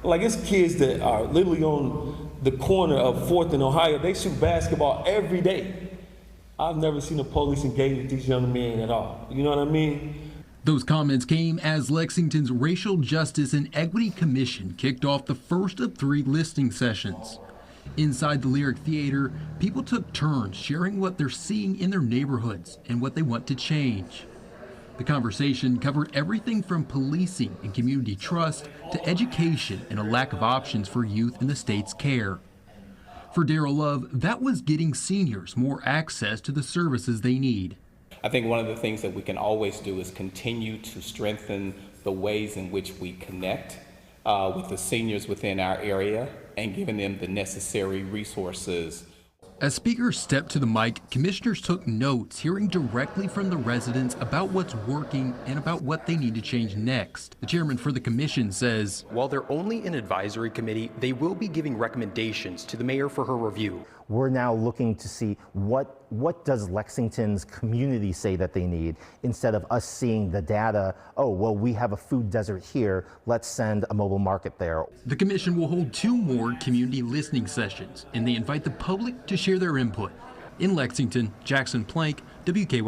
Like, it's kids that are literally on the corner of 4th and Ohio. They shoot basketball every day. I've never seen the police engage with these young men at all. You know what I mean? Those comments came as Lexington's Racial Justice and Equity Commission kicked off the first of 3 listening sessions. Inside the Lyric Theater, people took turns sharing what they're seeing in their neighborhoods and what they want to change. The conversation covered everything from policing and community trust to education and a lack of options for youth in the state's care. For Darryl Love, that was getting seniors more access to the services they need. I think one of the things that we can always do is continue to strengthen the ways in which we connect with the seniors within our area and giving them the necessary resources. As speakers stepped to the mic, commissioners took notes, hearing directly from the residents about what's working and about what they need to change next. The chairman for the commission says, while they're only an advisory committee, they will be giving recommendations to the mayor for her review. We're now looking to see what does Lexington's community say that they need, instead of us seeing the data, oh, well, we have a food desert here, let's send a mobile market there. The commission will hold 2 more community listening sessions, and they invite the public to share their input. In Lexington, Jackson Plank, WKY.